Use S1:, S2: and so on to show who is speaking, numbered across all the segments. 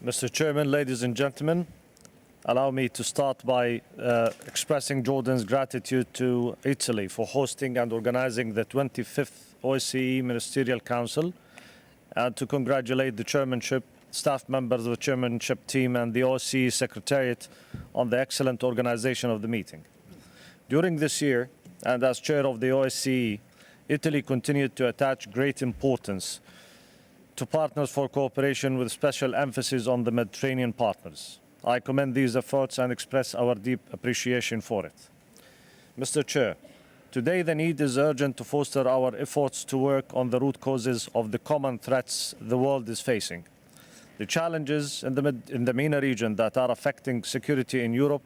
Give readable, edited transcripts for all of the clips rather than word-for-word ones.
S1: Mr. Chairman, ladies and gentlemen, allow me to start by expressing Jordan's gratitude to Italy for hosting and organizing the 25th OSCE Ministerial Council, and to congratulate the chairmanship, staff members of the chairmanship team and the OSCE Secretariat on the excellent organization of the meeting. During this year, and as chair of the OSCE, Italy continued to attach great importance to partners for cooperation with special emphasis on the Mediterranean partners. I commend these efforts and express our deep appreciation for it. Mr. Chair, today the need is urgent to foster our efforts to work on the root causes of the common threats the world is facing. The challenges in the MENA region that are affecting security in Europe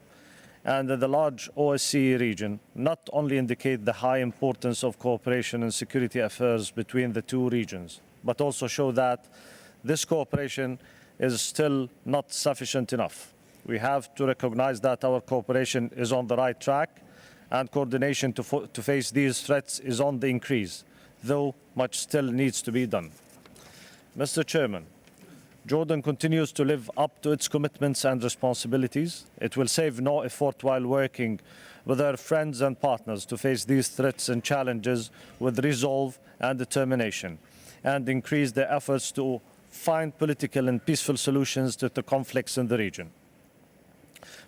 S1: and in the large OSCE region not only indicate the high importance of cooperation in security affairs between the two regions, but also show that this cooperation is still not sufficient enough. We have to recognize that our cooperation is on the right track and coordination to face these threats is on the increase, though much still needs to be done. Mr. Chairman, Jordan continues to live up to its commitments and responsibilities. It will save no effort while working with our friends and partners to face these threats and challenges with resolve and determination, and increase the efforts to find political and peaceful solutions to the conflicts in the region.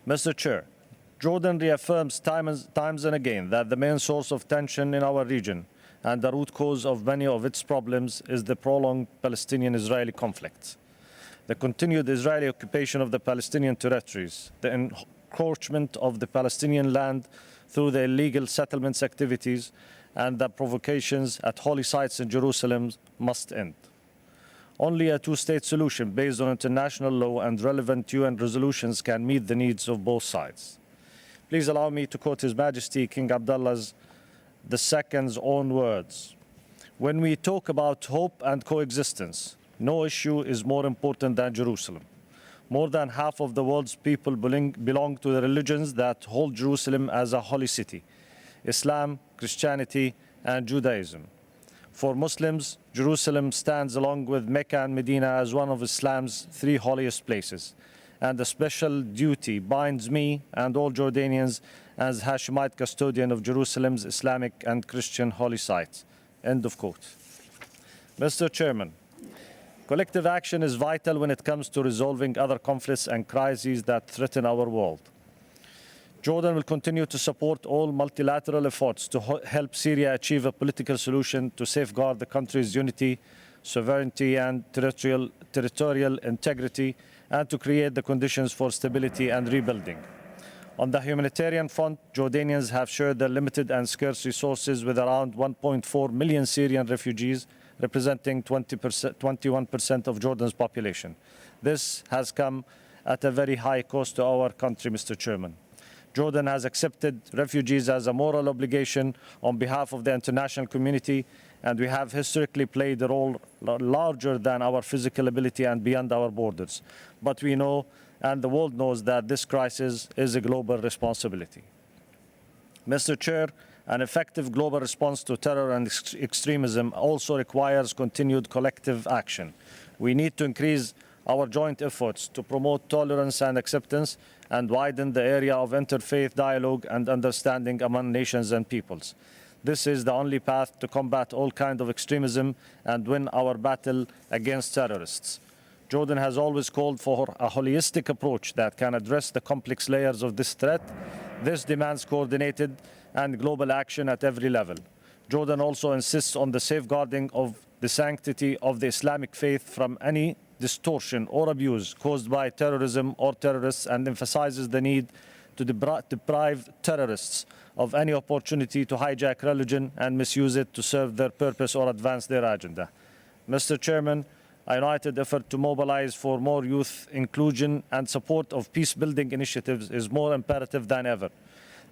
S1: Mr. Chair, Jordan reaffirms times and again that the main source of tension in our region and the root cause of many of its problems is the prolonged Palestinian-Israeli conflict. The continued Israeli occupation of the Palestinian territories, the encroachment of the Palestinian land through the illegal settlements activities, and the provocations at holy sites in Jerusalem must end. Only a two-state solution based on international law and relevant UN resolutions can meet the needs of both sides. Please allow me to quote His Majesty King Abdullah II's own words. When we talk about hope and coexistence, no issue is more important than Jerusalem. More than half of the world's people belong to the religions that hold Jerusalem as a holy city: Islam, Christianity, and Judaism. For Muslims, Jerusalem stands along with Mecca and Medina as one of Islam's three holiest places, and a special duty binds me and all Jordanians as Hashemite custodian of Jerusalem's Islamic and Christian holy sites. End of quote. Mr. Chairman, collective action is vital when it comes to resolving other conflicts and crises that threaten our world. Jordan will continue to support all multilateral efforts to help Syria achieve a political solution to safeguard the country's unity, sovereignty, and territorial integrity, and to create the conditions for stability and rebuilding. On the humanitarian front, Jordanians have shared their limited and scarce resources with around 1.4 million Syrian refugees, representing 21% of Jordan's population. This has come at a very high cost to our country, Mr. Chairman. Jordan has accepted refugees as a moral obligation on behalf of the international community, and we have historically played a role larger than our physical ability and beyond our borders. But we know, and the world knows, that this crisis is a global responsibility. Mr. Chair, an effective global response to terror and extremism also requires continued collective action. We need to increase our joint efforts to promote tolerance and acceptance and widen the area of interfaith dialogue and understanding among nations and peoples. This is the only path to combat all kinds of extremism and win our battle against terrorists. Jordan has always called for a holistic approach that can address the complex layers of this threat. This demands coordinated and global action at every level. Jordan also insists on the safeguarding of the sanctity of the Islamic faith from any distortion or abuse caused by terrorism or terrorists, and emphasizes the need to deprive terrorists of any opportunity to hijack religion and misuse it to serve their purpose or advance their agenda. Mr. Chairman, a united effort to mobilize for more youth inclusion and support of peace-building initiatives is more imperative than ever.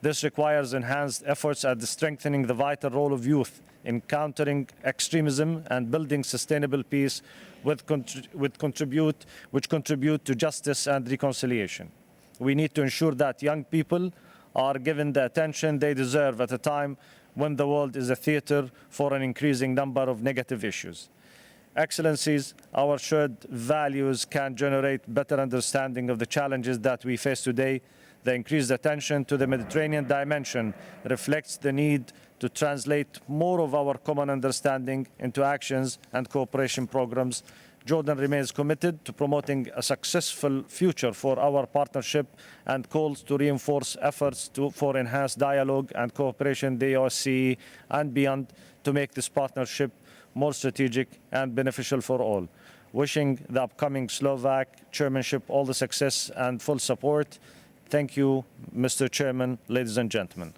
S1: This requires enhanced efforts at strengthening the vital role of youth in countering extremism and building sustainable peace which contribute to justice and reconciliation. We need to ensure that young people are given the attention they deserve at a time when the world is a theater for an increasing number of negative issues. Excellencies, our shared values can generate better understanding of the challenges that we face today. The increased attention to the Mediterranean dimension reflects the need to translate more of our common understanding into actions and cooperation programs. Jordan remains committed to promoting a successful future for our partnership and calls to reinforce efforts for enhanced dialogue and cooperation in the OSCE and beyond to make this partnership more strategic and beneficial for all. Wishing the upcoming Slovak chairmanship all the success and full support. Thank you, Mr. Chairman, ladies and gentlemen.